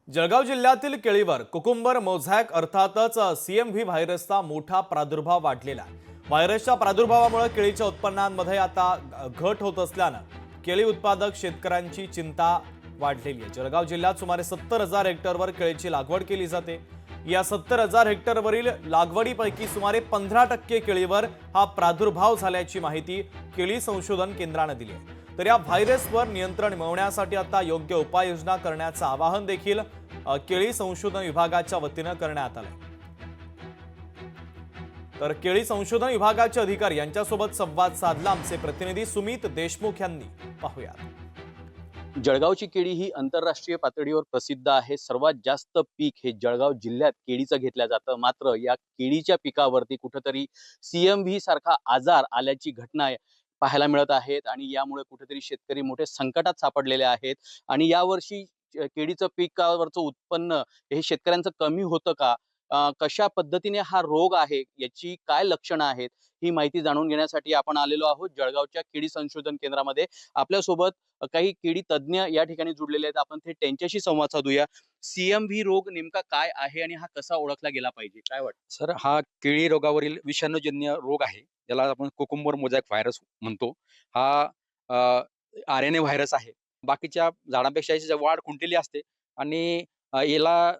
जळगाव जिल्ह्यातील केळीवर cucumber mosaic अर्थातच सीएमव्ही व्हायरसचा मोठा प्रादुर्भाव वाढलेला आहे। व्हायरसच्या प्रादुर्भावामुळे केळीच्या उत्पन्नांमध्ये आता घट होत असल्यानं केळी उत्पादक शेतकऱ्यांची चिंता वाढलेली आहे। जळगाव जिल्ह्यात सुमारे 70,000 हेक्टरवर केळीची लागवड केली जाते। या 70,000 हेक्टरवरील लागवडीपैकी सुमारे 15% केळीवर हा प्रादुर्भाव झाल्याची माहिती केळी संशोधन केंद्राने दिली आहे। तर या व्हायरसवर नियंत्रण मिळवण्यासाठी आता योग्य उपाययोजना करण्याचं आवाहन देखील केळी संशोधन विभागाच्या वतीने करण्यात आले। तर केळी संशोधन विभागाचे अधिकारी यांच्यासोबत संवाद साधला आमचे प्रतिनिधी सुमित देशमुख यांनी। पाहूयात। जळगावची केळी ही आंतरराष्ट्रीय पातळीवर प्रसिद्ध आहे। सर्वात जास्त पीक हे जळगाव जिल्ह्यात केळीचं घेतलं जातं। मात्र या केळीच्या पिकावरती कुठेतरी सीएमव्ही सारखा आजार आल्याची घटना पाहायला मिळत आहेत आणि यामुळे कुठेतरी शेतकरी मोठे संकटात सापडलेले आहेत। आणि यावर्षी केळीचं पिकावरचं उत्पन्न हे शेतकऱ्यांचं कमी होतं का, कशा पद्धतीने हा रोग आहे, याची काय लक्षणं आहेत, ही माहिती जाणून घेण्यासाठी आपण आलेलो आहोत जळगावच्या केळी संशोधन केंद्रामध्ये। आपल्यासोबत काही केळी तज्ञ या ठिकाणी जुडलेले आहेत। आपण ते त्यांच्याशी संवाद साधूया। सीएमव्ही रोग नेमका काय आहे आणि हा कसा ओळखला गेला पाहिजे, काय वाटतं? सर, हा केळी रोगावरील विषाणूजन्य रोग आहे, ज्याला आपण कुकुंबर मोझॅक व्हायरस म्हणतो। हा आरएनए व्हायरस आहे। बाकीच्या झाडांपेक्षा याची वाढ खुंटलेली असते आणि याला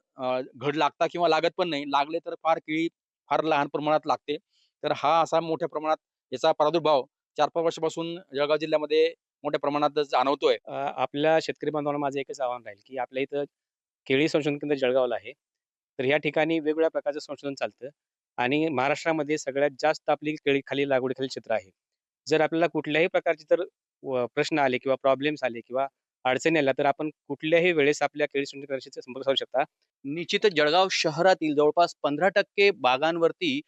घड लागता किंवा लागत पण नाही। लागले तर केळी फार लहान प्रमाणात लागते। तर हा असा मोठ्या प्रमाणात याचा प्रादुर्भाव 4-5 वर्षापासून जळगाव जिल्ह्यामध्ये मोठ्या प्रमाणात जाणवतोय। आपल्या शेतकरी बांधवांना माझं एकच आव्हान राहील, की आपल्या इथं केळी संशोधन केंद्र जळगावला आहे। तर या ठिकाणी वेगवेगळ्या प्रकारचं संशोधन चालतं आणि महाराष्ट्रामध्ये सगळ्यात जास्त आपली केळी खाली लागवडीखाली क्षेत्र आहे। जर आपल्याला कुठल्याही प्रकारचे प्रश्न आले किंवा प्रॉब्लेम्स आले किंवा अडचणी आल्या, तर आपण कुठल्याही वेळेस आपल्या केळी संशोधन केंद्राशी संपर्क साधू शकता। निश्चितच जळगाव शहरातील जवळपास 15% बागांवरती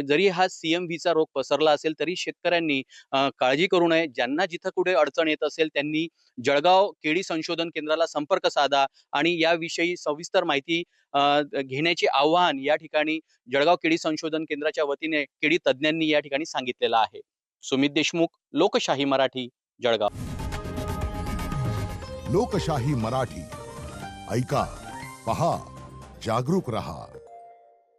जरी हा सीएमव्हीचा रोग पसरला असेल तरी शेतकऱ्यांनी काळजी करू नये। ज्यांना जिथं कुठे अडचण येत असेल त्यांनी जळगाव केळी संशोधन केंद्राला संपर्क साधा आणि याविषयी सविस्तर माहिती घेण्याचे आवाहन या ठिकाणी जळगाव केळी संशोधन केंद्राच्या वतीने केळी तज्ञांनी या ठिकाणी सांगितलेलं आहे। सुमित देशमुख, लोकशाही मराठी, जळगाव। लोकशाही मराठी ऐका, पहा, जागरूक रहा।